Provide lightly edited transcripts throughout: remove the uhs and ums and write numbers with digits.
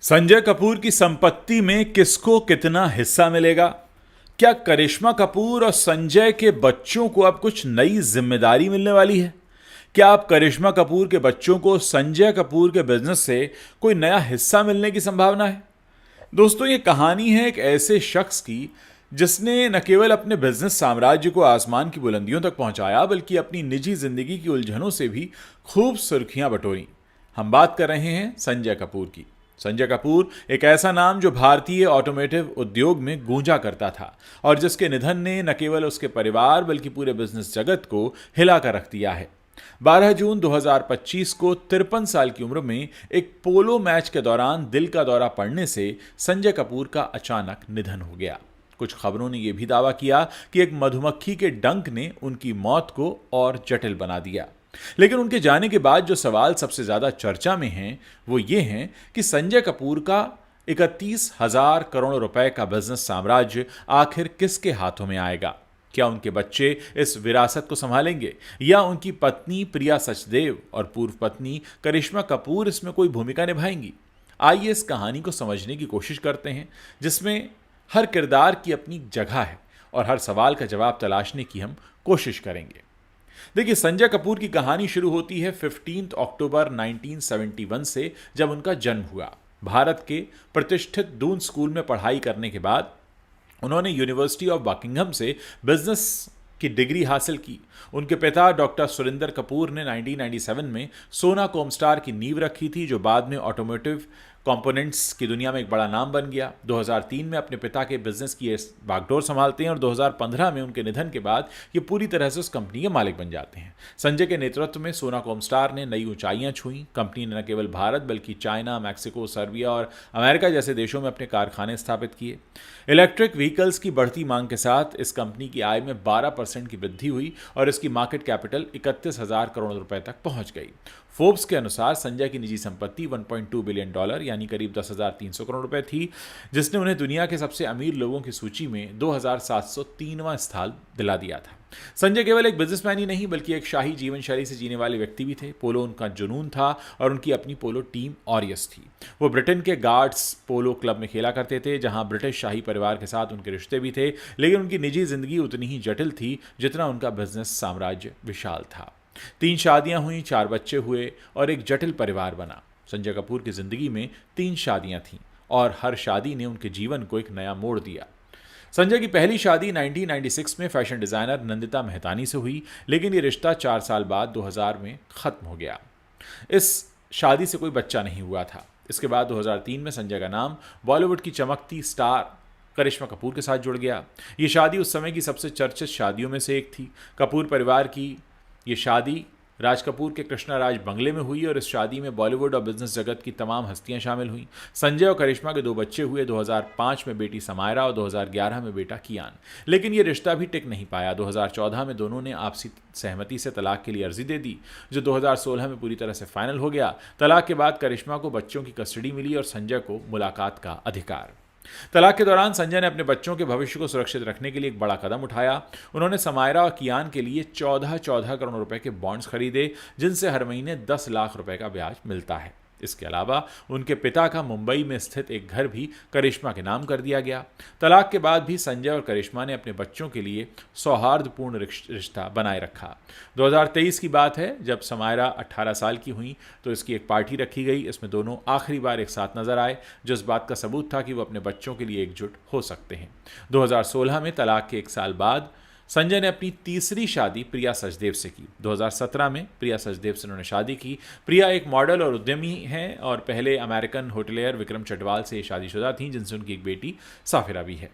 संजय कपूर की संपत्ति में किसको कितना हिस्सा मिलेगा? क्या करिश्मा कपूर और संजय के बच्चों को अब कुछ नई जिम्मेदारी मिलने वाली है? क्या अब करिश्मा कपूर के बच्चों को संजय कपूर के बिजनेस से कोई नया हिस्सा मिलने की संभावना है? दोस्तों, ये कहानी है एक ऐसे शख्स की जिसने न केवल अपने बिजनेस साम्राज्य को आसमान की बुलंदियों तक पहुंचाया, बल्कि अपनी निजी जिंदगी की उलझनों से भी खूब सुर्खियां बटोरी। हम बात कर रहे हैं संजय कपूर की। संजय कपूर एक ऐसा नाम जो भारतीय ऑटोमोटिव उद्योग में गूंजा करता था और जिसके निधन ने न केवल उसके परिवार बल्कि पूरे बिजनेस जगत को हिला कर रख दिया है। 12 जून 2025 को 53 साल की उम्र में एक पोलो मैच के दौरान दिल का दौरा पड़ने से संजय कपूर का अचानक निधन हो गया। कुछ खबरों ने यह भी दावा किया कि एक मधुमक्खी के डंक ने उनकी मौत को और जटिल बना दिया। लेकिन उनके जाने के बाद जो सवाल सबसे ज्यादा चर्चा में हैं वो ये हैं कि संजय कपूर का 31,000 करोड़ रुपए का बिजनेस साम्राज्य आखिर किसके हाथों में आएगा? क्या उनके बच्चे इस विरासत को संभालेंगे या उनकी पत्नी प्रिया सचदेव और पूर्व पत्नी करिश्मा कपूर इसमें कोई भूमिका निभाएंगी? आइए इस कहानी को समझने की कोशिश करते हैं, जिसमें हर किरदार की अपनी जगह है और हर सवाल का जवाब तलाशने की हम कोशिश करेंगे। देखिए, संजय कपूर की कहानी शुरू होती है 15 अक्टूबर 1971 से, जब उनका जन्म हुआ। भारत के प्रतिष्ठित दून स्कूल में पढ़ाई करने के बाद उन्होंने यूनिवर्सिटी ऑफ बकिंघम से बिजनेस की डिग्री हासिल की। उनके पिता डॉक्टर सुरिंदर कपूर ने 1997 में सोना कोमस्टार की नींव रखी थी, जो बाद में ऑटोमोटिव कंपोनेंट्स की दुनिया में एक बड़ा नाम बन गया। 2003 में अपने पिता के बिजनेस की बागडोर संभालते हैं और 2015 में उनके निधन के बाद ये पूरी तरह से उस कंपनी के मालिक बन जाते हैं। संजय के नेतृत्व में सोना कोमस्टार ने नई ऊंचाइयां छुई। कंपनी ने न केवल भारत बल्कि चाइना, मैक्सिको, सर्बिया और अमेरिका जैसे देशों में अपने कारखाने स्थापित किए। इलेक्ट्रिक व्हीकल्स की बढ़ती मांग के साथ इस कंपनी की आय में 12% की वृद्धि हुई और इसकी मार्केट कैपिटल 31,000 करोड़ रुपए तक पहुंच गई। फोर्ब्स के अनुसार संजय की निजी संपत्ति $1.2 बिलियन यानी करीब 10,300 करोड़ रुपए थी, जिसने उन्हें दुनिया के सबसे अमीर लोगों की सूची में 2,703वां स्थान दिला दिया था। संजय केवल एक बिजनेसमैन ही नहीं बल्कि एक शाही जीवन शैली से जीने वाले व्यक्ति भी थे। पोलो उनका जुनून था और उनकी अपनी पोलो टीम ऑरियस थी। वो ब्रिटेन के गार्ड्स पोलो क्लब में खेला करते थे, जहां ब्रिटिश शाही परिवार के साथ उनके रिश्ते भी थे, लेकिन उनकी निजी जिंदगी उतनी ही जटिल थी जितना उनका बिजनेस साम्राज्य विशाल था। 3 शादियां हुई, 4 बच्चे हुए और एक जटिल परिवार बना। संजय कपूर की जिंदगी में 3 शादियां थीं और हर शादी ने उनके जीवन को एक नया मोड़ दिया। संजय की पहली शादी 1996 में फैशन डिजाइनर नंदिता मेहतानी से हुई, लेकिन ये रिश्ता 4 साल बाद 2000 में खत्म हो गया। इस शादी से कोई बच्चा नहीं हुआ था। इसके बाद 2003 में संजय का नाम बॉलीवुड की चमकती स्टार करिश्मा कपूर के साथ जुड़ गया। ये शादी उस समय की सबसे चर्चित शादियों में से एक थी। कपूर परिवार की ये शादी राज कपूर के कृष्णा राज बंगले में हुई और इस शादी में बॉलीवुड और बिजनेस जगत की तमाम हस्तियां शामिल हुईं। संजय और करिश्मा के 2 बच्चे हुए, 2005 में बेटी समायरा और 2011 में बेटा कियान। लेकिन ये रिश्ता भी टिक नहीं पाया। 2014 में दोनों ने आपसी सहमति से तलाक के लिए अर्जी दे दी, जो 2016 में पूरी तरह से फाइनल हो गया। तलाक के बाद करिश्मा को बच्चों की कस्टडी मिली और संजय को मुलाकात का अधिकार। तलाक के दौरान संजय ने अपने बच्चों के भविष्य को सुरक्षित रखने के लिए एक बड़ा कदम उठाया। उन्होंने समायरा और कियान के लिए 14 करोड़ रुपए के बॉन्ड्स खरीदे, जिनसे हर महीने 10 लाख रुपए का ब्याज मिलता है। इसके अलावा उनके पिता का मुंबई में स्थित एक घर भी करिश्मा के नाम कर दिया गया। तलाक के बाद भी संजय और करिश्मा ने अपने बच्चों के लिए सौहार्दपूर्ण रिश्ता बनाए रखा। 2023 की बात है, जब समायरा 18 साल की हुई तो इसकी एक पार्टी रखी गई। इसमें दोनों आखिरी बार एक साथ नजर आए, जो इस बात का सबूत था कि वो अपने बच्चों के लिए एकजुट हो सकते हैं। 2016 में तलाक के 1 साल बाद संजय ने अपनी तीसरी शादी प्रिया सचदेव से की। 2017 में प्रिया सचदेव से उन्होंने शादी की। प्रिया एक मॉडल और उद्यमी हैं और पहले अमेरिकन होटलियर विक्रम चटवाल से शादीशुदा थीं, जिनसे उनकी एक बेटी साफिरा भी है।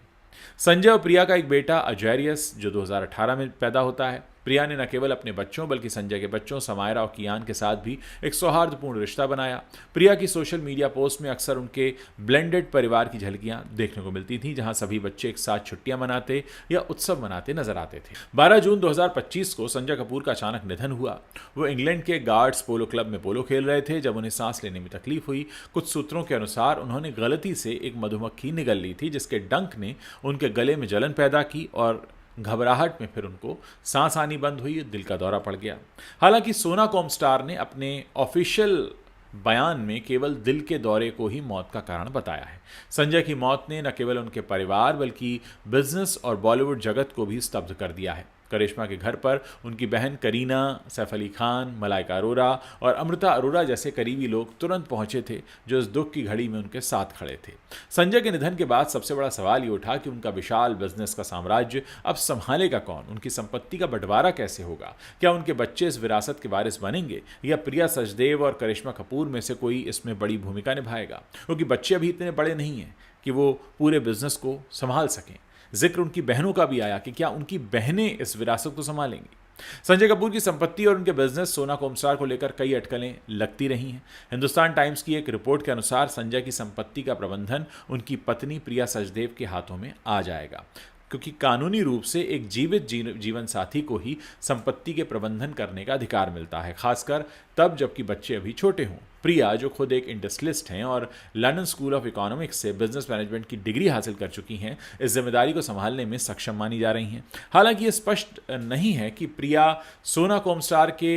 संजय और प्रिया का एक बेटा अजैरियस जो 2018 में पैदा होता है। प्रिया ने न केवल अपने बच्चों बल्कि संजय के बच्चों समायरा और कियान के साथ भी एक सौहार्दपूर्ण रिश्ता बनाया। प्रिया की सोशल मीडिया पोस्ट में अक्सर उनके ब्लेंडेड परिवार की झलकियां देखने को मिलती थीं, जहां सभी बच्चे एक साथ छुट्टियां मनाते या उत्सव मनाते नजर आते थे। 12 जून 2025 को संजय कपूर का अचानक निधन हुआ। वो इंग्लैंड के गार्ड्स पोलो क्लब में पोलो खेल रहे थे जब उन्हें सांस लेने में तकलीफ हुई। कुछ सूत्रों के अनुसार उन्होंने गलती से एक मधुमक्खी निगल ली थी, जिसके डंक ने उनके गले में जलन पैदा की और घबराहट में फिर उनको सांस आनी बंद हुई, दिल का दौरा पड़ गया। हालांकि सोना कॉमस्टार ने अपने ऑफिशियल बयान में केवल दिल के दौरे को ही मौत का कारण बताया है। संजय की मौत ने न केवल उनके परिवार बल्कि बिजनेस और बॉलीवुड जगत को भी स्तब्ध कर दिया है। करिश्मा के घर पर उनकी बहन करीना, सैफ अली खान, मलाइका अरोरा और अमृता अरोरा जैसे करीबी लोग तुरंत पहुंचे थे, जो इस दुख की घड़ी में उनके साथ खड़े थे। संजय के निधन के बाद सबसे बड़ा सवाल ये उठा कि उनका विशाल बिजनेस का साम्राज्य अब संभालेगा कौन, उनकी संपत्ति का बंटवारा कैसे होगा, क्या उनके बच्चे इस विरासत के वारिस बनेंगे या प्रिया सचदेव और करिश्मा कपूर में से कोई इसमें बड़ी भूमिका निभाएगा, क्योंकि बच्चे अभी इतने बड़े नहीं हैं कि वो पूरे बिजनेस को संभाल सकें। जिक्र उनकी बहनों का भी आया कि क्या उनकी बहनें इस विरासत को संभालेंगी। संजय कपूर की संपत्ति और उनके बिजनेस सोना कोमस्टार को लेकर कई अटकलें लगती रही हैं। हिंदुस्तान टाइम्स की एक रिपोर्ट के अनुसार संजय की संपत्ति का प्रबंधन उनकी पत्नी प्रिया सचदेव के हाथों में आ जाएगा, क्योंकि कानूनी रूप से एक जीवित जीवन साथी को ही संपत्ति के प्रबंधन करने का अधिकार मिलता है, खासकर तब जबकि बच्चे अभी छोटे हों। प्रिया, जो खुद एक इंडस्ट्रियलिस्ट हैं और लंदन स्कूल ऑफ इकोनॉमिक्स से बिजनेस मैनेजमेंट की डिग्री हासिल कर चुकी हैं, इस जिम्मेदारी को संभालने में सक्षम मानी जा रही हैं। हालांकि ये स्पष्ट नहीं है कि प्रिया सोना कोमस्टार के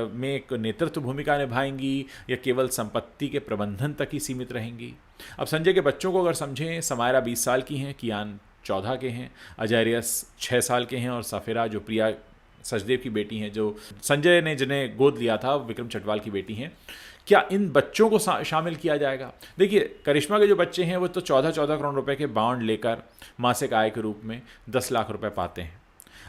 में एक नेतृत्व भूमिका निभाएंगी या केवल संपत्ति के प्रबंधन तक ही सीमित रहेंगी। अब संजय के बच्चों को अगर समझें, समायरा 20 साल की हैं, कियान 14 के हैं, अजयरियस 6 साल के हैं और सफेरा जो प्रिया सचदेव की बेटी हैं, जो संजय ने जिन्हें गोद लिया था, विक्रम चटवाल की बेटी हैं, क्या इन बच्चों को शामिल किया जाएगा? देखिए, करिश्मा के जो बच्चे हैं वो तो 14 करोड़ रुपए के बॉन्ड लेकर मासिक आय के रूप में 10 लाख रुपए पाते हैं।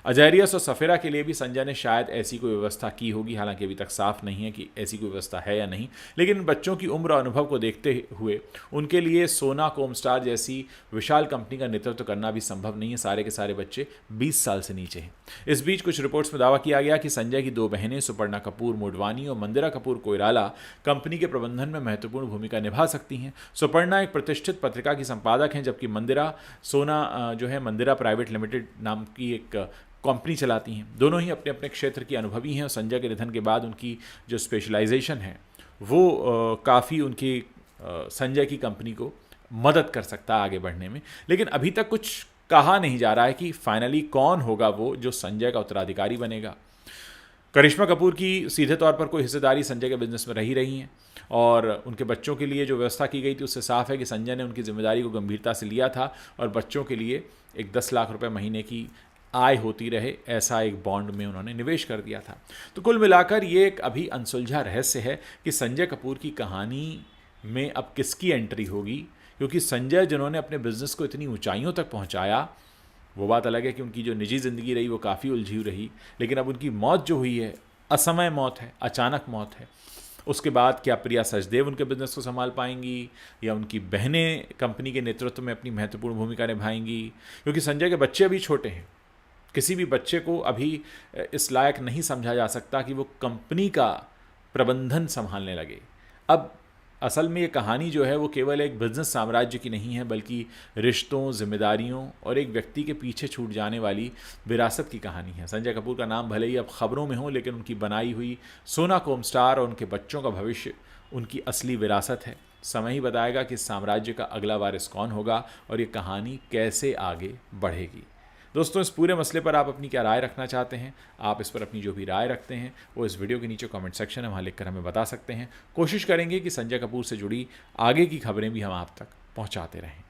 अजयरियस और सफेरा के लिए भी संजय ने शायद ऐसी कोई व्यवस्था की होगी, हालांकि अभी तक साफ नहीं है कि ऐसी कोई व्यवस्था है या नहीं, लेकिन बच्चों की उम्र और अनुभव को देखते हुए उनके लिए सोना कोमस्टार जैसी विशाल कंपनी का नेतृत्व करना भी संभव नहीं है। सारे के सारे बच्चे 20 साल से नीचे हैं। इस बीच कुछ रिपोर्ट्स में दावा किया गया कि संजय की 2 बहनें सुपर्णा कपूर मोडवानी और मंदिरा कपूर कोइराला कंपनी के प्रबंधन में महत्वपूर्ण भूमिका निभा सकती हैं। सुपर्णा एक प्रतिष्ठित पत्रिका की संपादक हैं, जबकि मंदिरा सोना जो है मंदिरा प्राइवेट लिमिटेड नाम की एक कंपनी चलाती हैं। दोनों ही अपने अपने क्षेत्र की अनुभवी हैं और संजय के निधन के बाद उनकी जो स्पेशलाइजेशन है वो काफ़ी उनकी संजय की कंपनी को मदद कर सकता है आगे बढ़ने में। लेकिन अभी तक कुछ कहा नहीं जा रहा है कि फाइनली कौन होगा वो जो संजय का उत्तराधिकारी बनेगा। करिश्मा कपूर की सीधे तौर पर कोई हिस्सेदारी संजय के बिजनेस में रही हैं और उनके बच्चों के लिए जो व्यवस्था की गई थी उससे साफ है कि संजय ने उनकी जिम्मेदारी को गंभीरता से लिया था और बच्चों के लिए एक 10 लाख रुपए महीने की आय होती रहे, ऐसा एक बॉन्ड में उन्होंने निवेश कर दिया था। तो कुल मिलाकर ये एक अभी अनसुलझा रहस्य है कि संजय कपूर की कहानी में अब किसकी एंट्री होगी, क्योंकि संजय जिन्होंने अपने बिजनेस को इतनी ऊंचाइयों तक पहुंचाया, वो बात अलग है कि उनकी जो निजी ज़िंदगी रही वो काफ़ी उलझी रही, लेकिन अब उनकी मौत जो हुई है असमय मौत है, अचानक मौत है। उसके बाद क्या प्रिया सचदेव उनके बिजनेस को संभाल पाएंगी या उनकी बहनें कंपनी के नेतृत्व में अपनी महत्वपूर्ण भूमिका निभाएंगी, क्योंकि संजय के बच्चे अभी छोटे हैं। किसी भी बच्चे को अभी इस लायक नहीं समझा जा सकता कि वो कंपनी का प्रबंधन संभालने लगे। अब असल में ये कहानी जो है वो केवल एक बिजनेस साम्राज्य की नहीं है, बल्कि रिश्तों, जिम्मेदारियों और एक व्यक्ति के पीछे छूट जाने वाली विरासत की कहानी है। संजय कपूर का नाम भले ही अब खबरों में हो, लेकिन उनकी बनाई हुई सोना कोमस्टार और उनके बच्चों का भविष्य उनकी असली विरासत है। समय ही बताएगा कि इस साम्राज्य का अगला वारिस कौन होगा और ये कहानी कैसे आगे बढ़ेगी। दोस्तों, इस पूरे मसले पर आप अपनी क्या राय रखना चाहते हैं? आप इस पर अपनी जो भी राय रखते हैं वो इस वीडियो के नीचे कमेंट सेक्शन में वहाँ लिखकर हमें बता सकते हैं। कोशिश करेंगे कि संजय कपूर से जुड़ी आगे की खबरें भी हम आप तक पहुँचाते रहें।